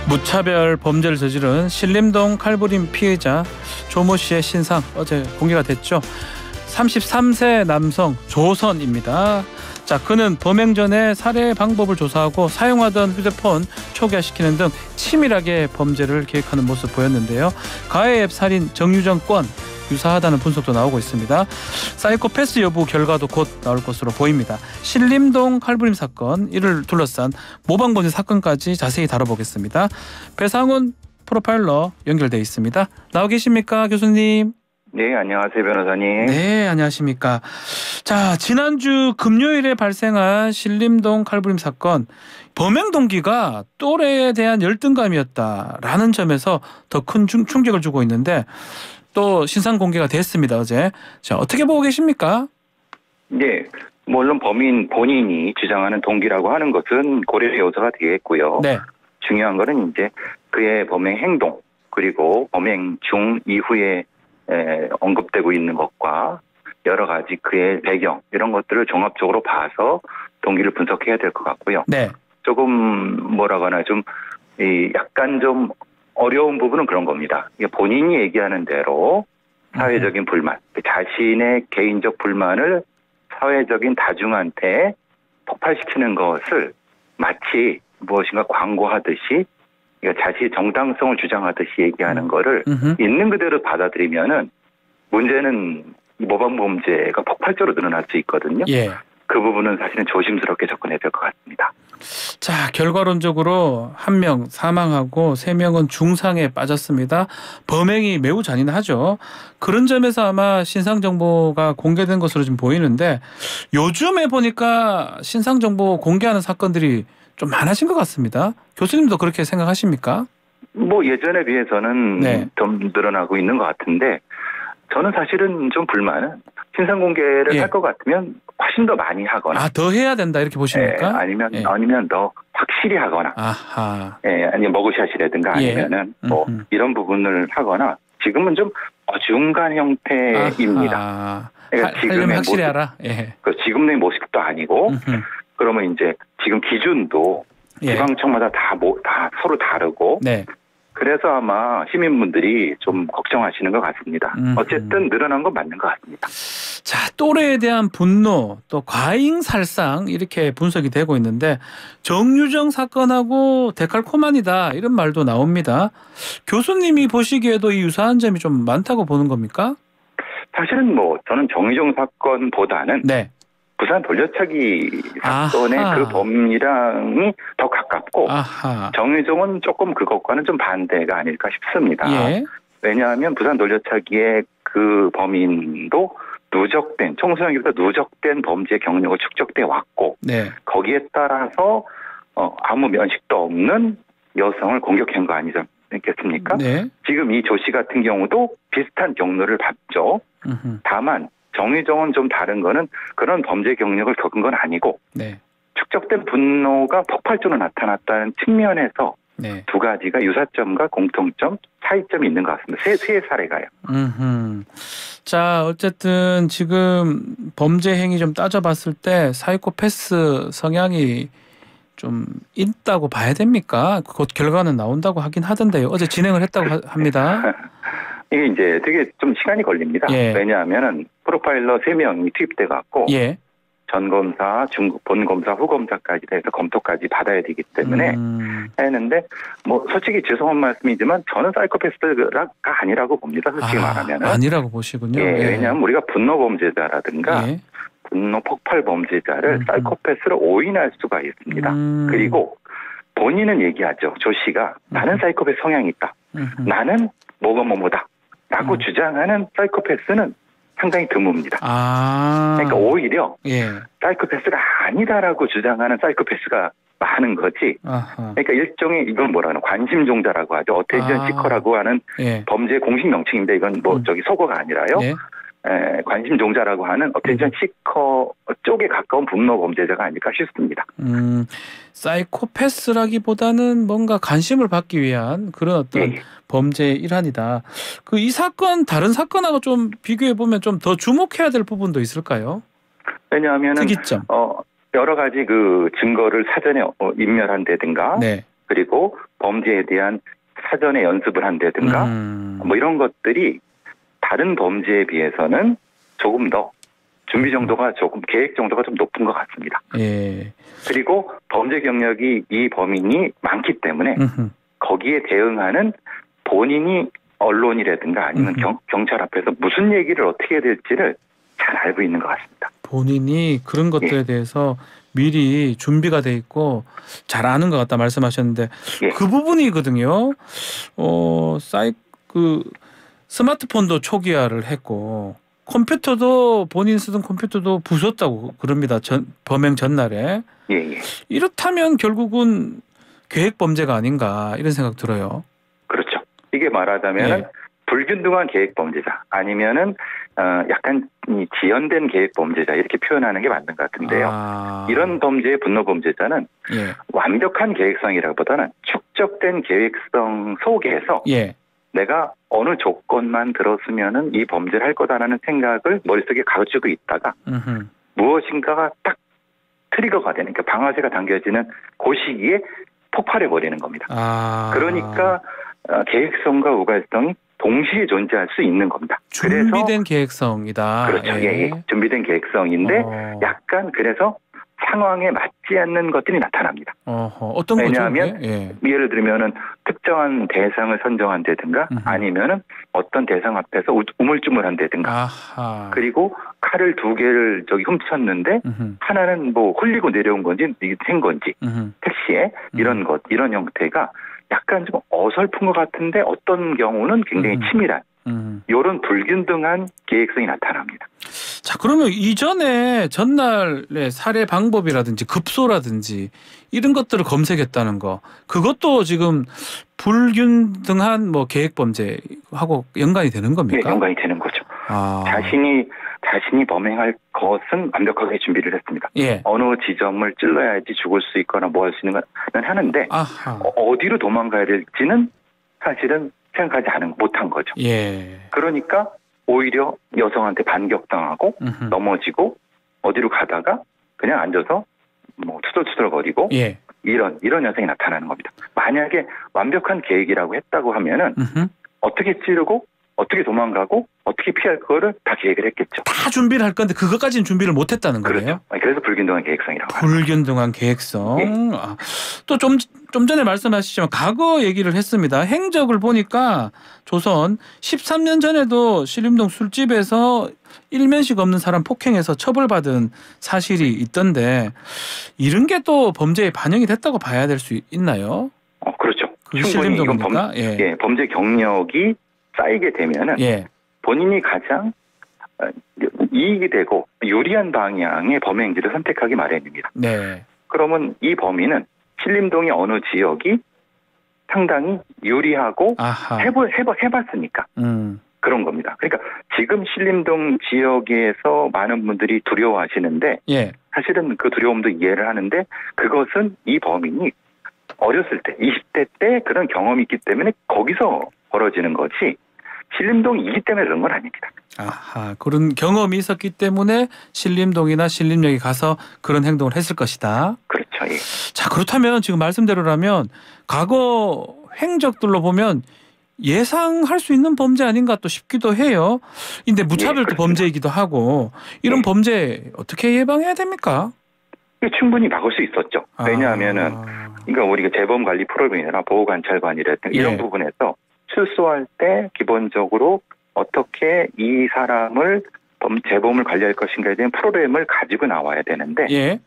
무차별 범죄를 저지른 신림동 칼부림 피해자 조모 씨의 신상 어제 공개가 됐죠. 33세 남성 조선입니다. 자, 그는 범행 전에 살해 방법을 조사하고 사용하던 휴대폰 초기화시키는 등 치밀하게 범죄를 계획하는 모습 보였는데요. 가해 앱 살인 정유정 건 유사하다는 분석도 나오고 있습니다. 사이코패스 여부 결과도 곧 나올 것으로 보입니다. 신림동 칼부림 사건, 이를 둘러싼 모방범죄 사건까지 자세히 다뤄보겠습니다. 배상훈 프로파일러 연결돼 있습니다. 나와 계십니까, 교수님? 네, 안녕하세요, 변호사님. 네, 안녕하십니까. 자, 지난주 금요일에 발생한 신림동 칼부림 사건, 범행 동기가 또래에 대한 열등감이었다라는 점에서 더 큰 충격을 주고 있는데 또 신상 공개가 됐습니다, 어제. 자, 어떻게 보고 계십니까? 네, 물론 범인 본인이 주장하는 동기라고 하는 것은 고려 요소가 되겠고요. 네. 중요한 거는 이제 그의 범행 행동, 그리고 범행 중 이후에 언급되고 있는 것과 여러 가지 그의 배경, 이런 것들을 종합적으로 봐서 동기를 분석해야 될 것 같고요. 네. 조금 뭐라거나 좀 약간 좀 어려운 부분은 그런 겁니다. 본인이 얘기하는 대로 사회적인 불만, 자신의 개인적 불만을 사회적인 다중한테 폭발시키는 것을 마치 무엇인가 광고하듯이 자신의 정당성을 주장하듯이 얘기하는 거를 있는 그대로 받아들이면은 문제는 모방범죄가 폭발적으로 늘어날 수 있거든요. 예. 그 부분은 사실은 조심스럽게 접근해야 될 것 같습니다. 자, 결과론적으로 1명 사망하고 3명은 중상에 빠졌습니다. 범행이 매우 잔인하죠. 그런 점에서 아마 신상정보가 공개된 것으로 좀 보이는데 요즘에 보니까 신상정보 공개하는 사건들이 좀 많아진 것 같습니다. 교수님도 그렇게 생각하십니까? 뭐 예전에 비해서는 네. 좀 늘어나고 있는 것 같은데 저는 사실은 좀 불만은 신상 공개를 예. 할 것 같으면 훨씬 더 많이 하거나 더 해야 된다 이렇게 보십니까? 아니면 더 확실히 하거나 아하. 아니면 머그샷이라든가 예. 아니면은 뭐 이런 부분을 하거나 지금은 좀 중간 형태입니다. 아하. 그러니까 하려면 확실히 하라. 예. 지금의 모습도 아니고 그러면 이제 지금 기준도 예. 지방청마다 다 서로 다르고 네. 그래서 아마 시민분들이 좀 걱정하시는 것 같습니다. 어쨌든 늘어난 건 맞는 것 같습니다. 자, 또래에 대한 분노, 또 과잉살상 이렇게 분석이 되고 있는데 정유정 사건하고 데칼코마니다 이런 말도 나옵니다. 교수님이 보시기에도 이 유사한 점이 좀 많다고 보는 겁니까? 사실은 뭐 저는 정유정 사건보다는 네. 부산 돌려차기 사건의 아하. 그 범위랑이 더 가깝고 아하. 정유정은 조금 그것과는 좀 반대가 아닐까 싶습니다. 예. 왜냐하면 부산 돌려차기의 그 범인도 누적된 청소년기부터 누적된 범죄 경력을 축적돼 왔고 네. 거기에 따라서 아무 면식도 없는 여성을 공격한 거 아니겠습니까? 네. 지금 이 조 씨 같은 경우도 비슷한 경로를 밟죠. 다만 정유정은 좀 다른 거는 그런 범죄 경력을 겪은 건 아니고 네. 축적된 분노가 폭발적으로 나타났다는 측면에서 네. 두 가지가 유사점과 공통점, 차이점이 있는 것 같습니다. 세 사례가요. 자, 어쨌든 지금 범죄 행위 좀 따져봤을 때 사이코패스 성향이 좀 있다고 봐야 됩니까? 곧 결과는 나온다고 하긴 하던데요. 어제 진행을 했다고 합니다. 이게 이제 되게 좀 시간이 걸립니다. 예. 왜냐하면은 프로파일러 3명이 투입돼 갖고 예. 전검사, 본검사, 후검사까지 해서 검토까지 받아야 되기 때문에 했는데 뭐 솔직히 죄송한 말씀이지만 저는 사이코패스가 아니라고 봅니다. 솔직히 말하면은. 아니라고 보시군요. 예, 왜냐하면 우리가 분노 범죄자라든가 예. 분노 폭발 범죄자를 사이코패스로 오인할 수가 있습니다. 그리고 본인은 얘기하죠. 조 씨가 나는 사이코패스 성향이 있다. 나는 뭐다 라고 주장하는 사이코패스는 상당히 드뭅니다. 그러니까 오히려 예. 사이코패스가 아니다라고 주장하는 사이코패스가 많은 거지. 아하. 그러니까 일종의 이건 뭐라는 관심종자라고 하죠. 어텐션 시커라고 하는 예. 범죄 공식 명칭인데 이건 뭐 속어가 아니라요. 예. 관심종자라고 하는 어텐션 시커 쪽에 가까운 분노 범죄자가 아닐까 싶습니다. 사이코패스라기보다는 뭔가 관심을 받기 위한 그런 어떤 범죄의 일환이다. 이 사건 다른 사건하고 좀 비교해 보면 좀 더 주목해야 될 부분도 있을까요? 왜냐하면 특이점. 여러 가지 그 증거를 사전에 인멸한다든가 네. 그리고 범죄에 대한 사전에 연습을 한다든가 뭐 이런 것들이 다른 범죄에 비해서는 조금 더 준비 정도가 조금 계획 정도가 좀 높은 것 같습니다. 예. 그리고 범죄 경력이 이 범인이 많기 때문에 거기에 대응하는 본인이 언론이라든가 아니면 경찰 앞에서 무슨 얘기를 어떻게 해야 될지를 잘 알고 있는 것 같습니다. 본인이 그런 것들에 대해서 미리 준비가 돼 있고 잘 아는 것 같다 말씀하셨는데 그 부분이거든요. 스마트폰도 초기화를 했고 컴퓨터도 본인 쓰던 컴퓨터도 부쉈다고 그럽니다. 범행 전날에. 이렇다면 결국은 계획 범죄가 아닌가 이런 생각 들어요. 그렇죠. 이게 말하자면 불균등한 계획 범죄자 아니면은 약간 지연된 계획 범죄자 이렇게 표현하는 게 맞는 것 같은데요. 이런 범죄의 분노 범죄자는 완벽한 계획성이라기보다는 축적된 계획성 속에서 내가 어느 조건만 들었으면은 이 범죄를 할 거다라는 생각을 머릿속에 가지고 있다가 무엇인가가 딱 트리거가 되는, 그러니까 방아쇠가 당겨지는 그 시기에 폭발해 버리는 겁니다. 그러니까 계획성과 우발성이 동시에 존재할 수 있는 겁니다. 준비된 그래서 계획성이다. 그렇죠. 준비된 계획성인데 약간 그래서 상황에 맞지 않는 것들이 나타납니다. 어떤 거죠? 왜냐하면 예를 들면은 특정한 대상을 선정한다든가 아니면은 어떤 대상 앞에서 우물쭈물한다든가 그리고 칼을 2개를 훔쳤는데 하나는 뭐 흘리고 내려온 건지 생 건지 택시에 이런 형태가 약간 좀 어설픈 것 같은데 어떤 경우는 굉장히 치밀한 이런 불균등한 계획성이 나타납니다. 자, 그러면 이전에 전날의 살해 방법이라든지 급소라든지 이런 것들을 검색했다는 거, 그것도 지금 불균등한 뭐 계획 범죄하고 연관이 되는 겁니까? 네, 연관이 되는 거죠. 자신이 범행할 것은 완벽하게 준비를 했습니다. 어느 지점을 찔러야지 죽을 수 있거나 뭐 할 수 있는 건 하는데 어디로 도망가야 될지는 사실은 생각하지 못한 거죠. 그러니까 오히려 여성한테 반격당하고 넘어지고 어디로 가다가 그냥 앉아서 뭐 투덜투덜거리고 이런 현상이 나타나는 겁니다. 만약에 완벽한 계획이라고 했다고 하면은 어떻게 찌르고 어떻게 도망가고 어떻게 피할 거를 다 계획을 했겠죠. 다 준비를 할 건데 그것까지는 준비를 못했다는 거예요. 그래서 불균등한 계획성이라고 합니다. 불균등한 계획성. 또 좀 전에 말씀하셨지만 과거 얘기를 했습니다. 행적을 보니까 조선 13년 전에도 신림동 술집에서 일면식 없는 사람 폭행해서 처벌받은 사실이 있던데 이런 게 또 범죄에 반영이 됐다고 봐야 될 수 있나요? 그렇죠. 충분히 이건 범죄 경력이 쌓이게 되면은 본인이 가장 이익이 되고 유리한 방향의 범행 행위를 선택하기 마련입니다. 그러면 이 범인은 신림동의 어느 지역이 상당히 유리하고 해봤으니까 그런 겁니다. 그러니까 지금 신림동 지역에서 많은 분들이 두려워하시는데 사실은 그 두려움도 이해를 하는데 그것은 이 범인이 어렸을 때 20대 때 그런 경험이 있기 때문에 거기서 벌어지는 것이 신림동이기 때문에 그런 건 아닙니다. 그런 경험이 있었기 때문에 신림동이나 신림역에 가서 그런 행동을 했을 것이다. 그렇죠. 자, 그렇다면 지금 말씀대로라면 과거 행적들로 보면 예상할 수 있는 범죄 아닌가 또 싶기도 해요. 근데 무차별도 범죄이기도 하고 이런 범죄 어떻게 예방해야 됩니까? 충분히 막을 수 있었죠. 왜냐하면은 그러니까 우리가 재범 관리 프로그램이나 보호 관찰관이라든가 이런 부분에서 출소할 때 기본적으로 어떻게 이 사람을 재범을 관리할 것인가에 대한 프로그램을 가지고 나와야 되는데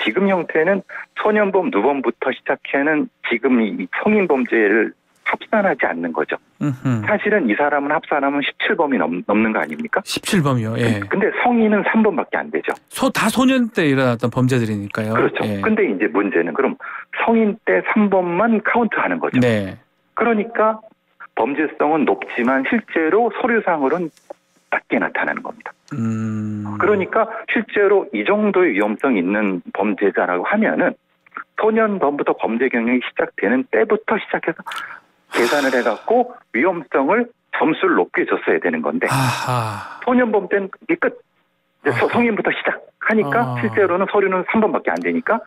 지금 형태는 소년범, 누범부터 시작하는 지금 이 성인 범죄를 합산하지 않는 거죠. 사실은 이 사람은 합산하면 17범이 넘는 거 아닙니까? 17범이요. 근데 성인은 3범밖에 안 되죠. 다 소년 때 일어났던 범죄들이니까요. 그렇죠. 근데 이제 문제는 그럼 성인 때 3범만 카운트하는 거죠. 그러니까 범죄성은 높지만 실제로 서류상으로는 낮게 나타나는 겁니다. 그러니까 실제로 이 정도의 위험성이 있는 범죄자라고 하면은 소년범부터 범죄 경력이 시작되는 때부터 시작해서 계산을 해갖고 위험성을 점수를 높게 줬어야 되는 건데 소년범 때는 이게 끝. 성인부터 시작하니까 실제로는 서류는 3범밖에 안 되니까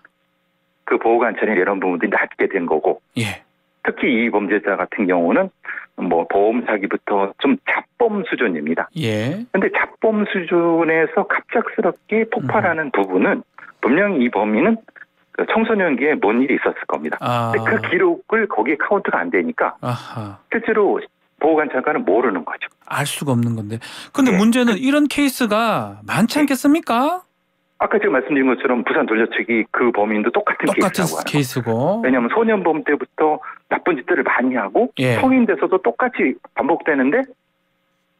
그 보호관찰이나 이런 부분들이 낮게 된 거고 예. 특히 이 범죄자 같은 경우는 뭐 보험 사기부터 좀 잡범 수준입니다. 예. 근데 잡범 수준에서 갑작스럽게 폭발하는 부분은 분명히 이 범인은 그 청소년기에 뭔 일이 있었을 겁니다. 근데 그 기록을 거기에 카운트가 안 되니까 아하. 실제로 보호관찰관은 모르는 거죠. 알 수가 없는 건데. 근데 네. 문제는 이런 케이스가 많지 않겠습니까? 아까 제가 말씀드린 것처럼 부산 돌려치기 그 범인도 똑같은 케이스라고 하는 케이스고. 왜냐하면 소년범 때부터 나쁜 짓들을 많이 하고 예. 성인 돼서도 똑같이 반복되는데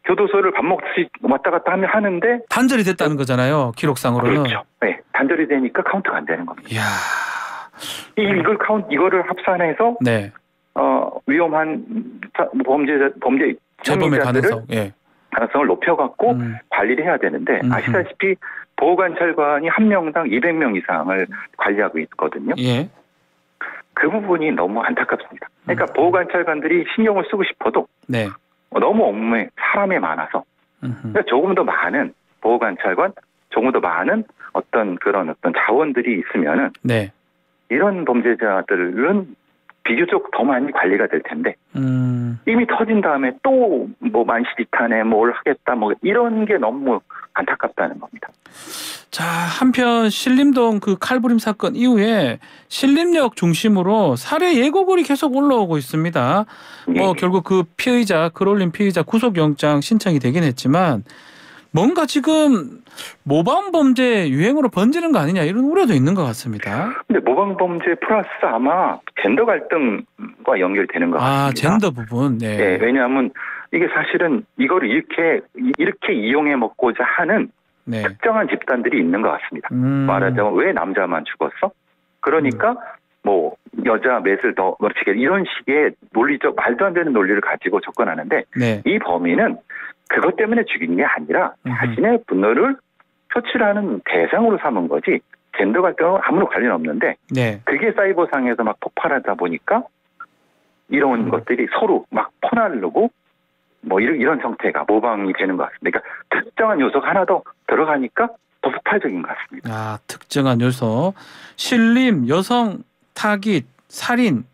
교도소를 밥 먹듯이 왔다 갔다 하는데 단절이 됐다는 거잖아요. 기록상으로는. 그렇죠. 네, 단절이 되니까 카운트가 안 되는 겁니다. 이야. 이거를 합산해서 네. 위험한 범죄 재범의 가능성. 예. 가능성을 높여갖고 관리를 해야 되는데 아시다시피 보호관찰관이 한 명당 200명 이상을 관리하고 있거든요. 예. 그 부분이 너무 안타깝습니다. 그러니까 보호관찰관들이 신경을 쓰고 싶어도 네. 너무 업무에 사람이 많아서 그러니까 조금 더 많은 보호관찰관, 조금 더 많은 어떤 자원들이 있으면은 네. 이런 범죄자들은 비교적 더 많이 관리가 될 텐데 이미 터진 다음에 또 뭐 만시지탄에 뭘 하겠다 뭐 이런 게 너무 안타깝다는 겁니다. 자, 한편 신림동 그 칼부림 사건 이후에 신림역 중심으로 살해 예고글이 계속 올라오고 있습니다. 예. 결국 그 피의자, 글 올린 피의자 구속영장 신청이 되긴 했지만 뭔가 지금 모방 범죄 유행으로 번지는 거 아니냐 이런 우려도 있는 것 같습니다. 근데 모방 범죄 플러스 아마 젠더 갈등과 연결되는 것 같습니다. 아, 젠더 부분. 네. 네, 왜냐하면 이게 사실은 이거를 이렇게 이용해 먹고자 하는 네. 특정한 집단들이 있는 것 같습니다. 말하자면 왜 남자만 죽었어? 그러니까 뭐 여자 몇을 더 그렇지 이런 식의 논리적 말도 안 되는 논리를 가지고 접근하는데 네. 이 범인은 그것 때문에 죽인 게 아니라 자신의 분노를 표출하는 대상으로 삼은 거지 젠더 갈등은 아무런 관련 없는데 네. 그게 사이버상에서 막 폭발하다 보니까 이런 것들이 서로 막 퍼나르고 뭐 이런 형태가 모방이 되는 것 같습니다. 그러니까 특정한 요소가 하나 더 들어가니까 더 폭발적인 것 같습니다. 아, 특정한 요소. 신림, 여성, 타깃, 살인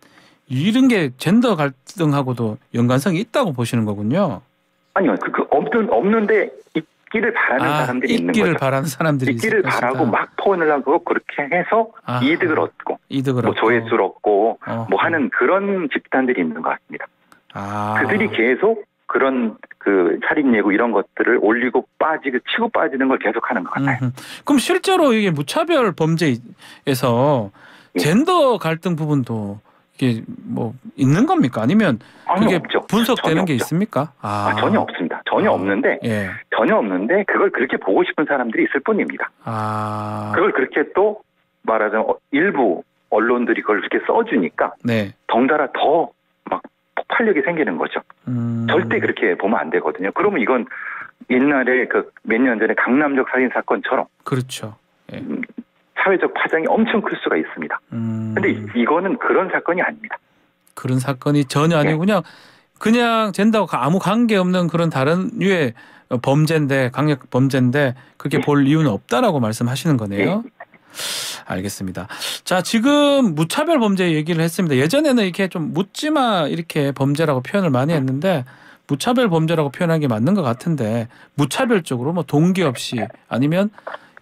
이런 게 젠더 갈등하고도 연관성이 있다고 보시는 거군요. 아니요. 없는데 있기를 바라는 사람들이 있는 거죠. 있기를 바라는 사람들이 있기를 바라고 막 포원하고 그렇게 해서 이득을 얻고 뭐 조회수를 얻고 뭐 하는 그런 집단들이 있는 것 같습니다. 그들이 계속 그런 그 살인 예고 이런 것들을 올리고 빠지고 치고 빠지는 걸 계속하는 것 같아요. 그럼 실제로 이게 무차별 범죄에서 젠더 갈등 부분도 이게 뭐 있는 겁니까? 아니면 그게 없죠. 분석되는 게 있습니까? 전혀 없습니다. 전혀 없는데 예. 전혀 없는데 그걸 그렇게 보고 싶은 사람들이 있을 뿐입니다. 그걸 그렇게 또 말하자면 일부 언론들이 그걸 그렇게 써주니까 네. 덩달아 더 막 폭발력이 생기는 거죠. 절대 그렇게 보면 안 되거든요. 그러면 이건 옛날에 그 몇 년 전에 강남역 살인 사건처럼 그렇죠. 예. 사회적 파장이 엄청 클 수가 있습니다. 근데 이거는 그런 사건이 아닙니다. 그런 사건이 전혀 아니고 그냥 젠더가 아무 관계없는 그런 다른 류의 범죄인데 강력 범죄인데 그렇게 볼 이유는 없다라고 말씀하시는 거네요. 알겠습니다. 자, 지금 무차별 범죄 얘기를 했습니다. 예전에는 이렇게 좀 묻지마 이렇게 범죄라고 표현을 많이 했는데 무차별 범죄라고 표현한 게 맞는 것 같은데 무차별적으로 뭐 동기 없이 아니면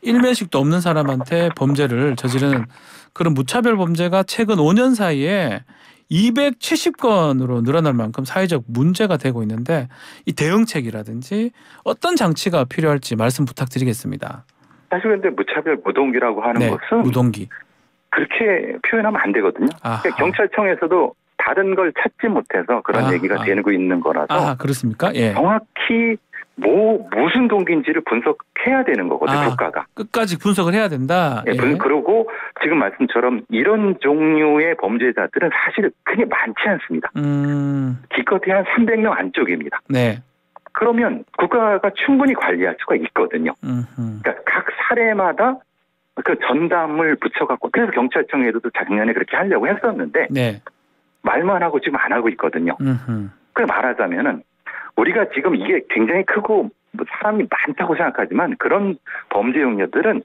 일면식도 없는 사람한테 범죄를 저지르는 그런 무차별 범죄가 최근 5년 사이에 270건으로 늘어날 만큼 사회적 문제가 되고 있는데 이 대응책이라든지 어떤 장치가 필요할지 말씀 부탁드리겠습니다. 사실 근데 무차별 무동기라고 하는 것은 무동기. 그렇게 표현하면 안 되거든요. 그러니까 경찰청에서도 다른 걸 찾지 못해서 그런 얘기가 되고 있는 거라서 그렇습니까? 예. 정확히 무슨 동기인지를 분석해야 되는 거거든요. 국가가. 끝까지 분석을 해야 된다. 예. 그리고 지금 말씀처럼 이런 종류의 범죄자들은 사실 크게 많지 않습니다. 기껏해야 한 300명 안쪽입니다. 네. 그러면 국가가 충분히 관리할 수가 있거든요. 그러니까 각 사례마다 그 전담을 붙여갖고 그래서 경찰청에도 작년에 그렇게 하려고 했었는데 네. 말만 하고 지금 안 하고 있거든요. 그 말하자면은 우리가 지금 이게 굉장히 크고 사람이 많다고 생각하지만 그런 범죄 용료들은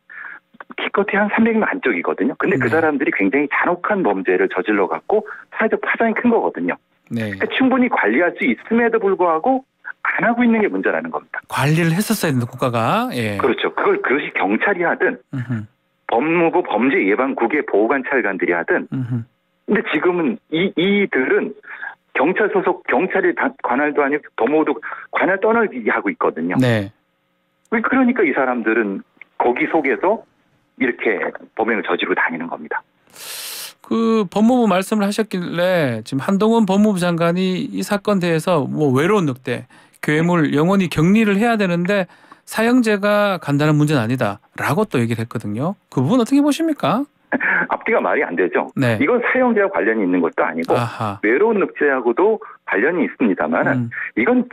기껏해 한 300명 안쪽이거든요. 근데 그 사람들이 굉장히 잔혹한 범죄를 저질러 갖고 사회적 파장이 큰 거거든요. 네. 그러니까 충분히 관리할 수 있음에도 불구하고 안 하고 있는 게 문제라는 겁니다. 관리를 했었어야 되는데 국가가. 예. 그렇죠. 그것이 경찰이 하든 음흠. 법무부 범죄예방국의 보호관찰관들이 하든. 음흠. 근데 지금은 이들은 경찰 소속 경찰이 관할도 아니고 법무부도 관할 떠나기 하고 있거든요. 네. 그러니까 이 사람들은 거기 속에서 이렇게 범행을 저지르고 다니는 겁니다. 그 법무부 말씀을 하셨길래 지금 한동훈 법무부 장관이 이 사건 대해서 뭐 외로운 늑대, 괴물 영원히 격리를 해야 되는데 사형제가 간단한 문제는 아니다라고 또 얘기를 했거든요. 그 부분 어떻게 보십니까? 앞뒤가 말이 안 되죠. 네. 이건 사형제와 관련이 있는 것도 아니고 아하. 외로운 늑대하고도 관련이 있습니다만 이건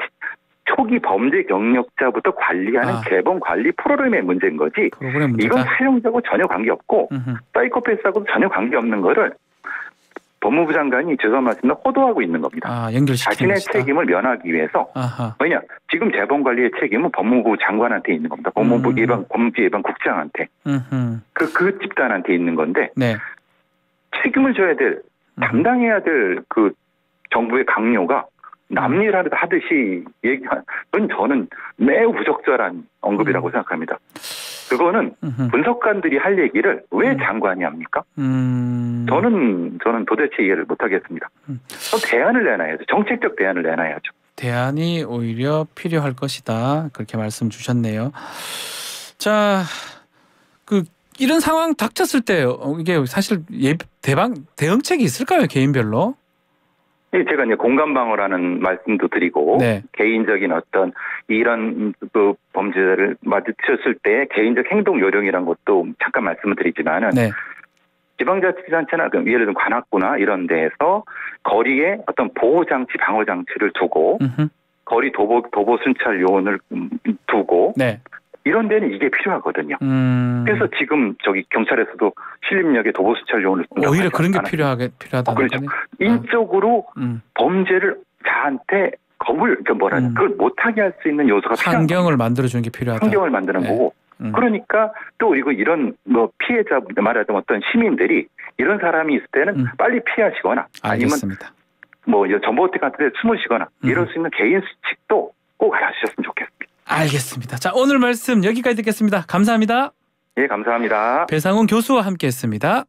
초기 범죄 경력자부터 관리하는 개범 관리 프로그램의 문제인 거지. 프로그램 문제다. 이건 사형자하고 전혀 관계없고 사이코패스하고도 전혀 관계없는 거를 법무부 장관이 죄송한 말씀을 호도하고 있는 겁니다. 자신의 책임을 면하기 위해서. 아하. 왜냐? 지금 재범 관리의 책임은 법무부 장관한테 있는 겁니다. 법무부 범죄 예방 국장한테. 그 집단한테 있는 건데 네. 책임을 져야 될 담당해야 될 그 정부의 강요가 남일하듯 하듯이 얘기한 건 저는 매우 부적절한 언급이라고 생각합니다. 그거는 분석관들이 할 얘기를 왜 장관이 합니까? 저는 도대체 이해를 못하겠습니다. 대안을 내놔야죠. 정책적 대안을 내놔야죠. 대안이 오히려 필요할 것이다. 그렇게 말씀 주셨네요. 자, 이런 상황 닥쳤을 때 이게 사실 대응책이 있을까요? 개인별로? 제가 이제 공감방어라는 말씀도 드리고 네. 개인적인 어떤 이런 그 범죄를 마주쳤을 때 개인적 행동 요령이란 것도 잠깐 말씀을 드리지만은 네. 지방자치단체나 예를 들면 관악구나 이런 데에서 거리에 어떤 보호장치, 방어장치를 두고 거리 도보 순찰 요원을 두고 네. 이런 데는 이게 필요하거든요. 그래서 지금 저기 경찰에서도 신림역에 도보 순찰 요원을 오히려 그런 게 필요하다는 그렇죠. 인적으로 범죄를 자한테 그걸 못하게 할 수 있는 요소가 필요한 환경을 만들어주는 게 필요하다. 환경을 만드는 네. 거고. 그러니까 또 이런 피해자 말하자면 어떤 시민들이 이런 사람이 있을 때는 빨리 피하시거나 알겠습니다. 아니면 전봇대 같은 데 숨으시거나 이럴 수 있는 개인 수칙도 꼭 알아주셨으면 좋겠습니다. 알겠습니다. 자, 오늘 말씀 여기까지 듣겠습니다. 감사합니다. 예, 감사합니다. 배상훈 교수와 함께했습니다.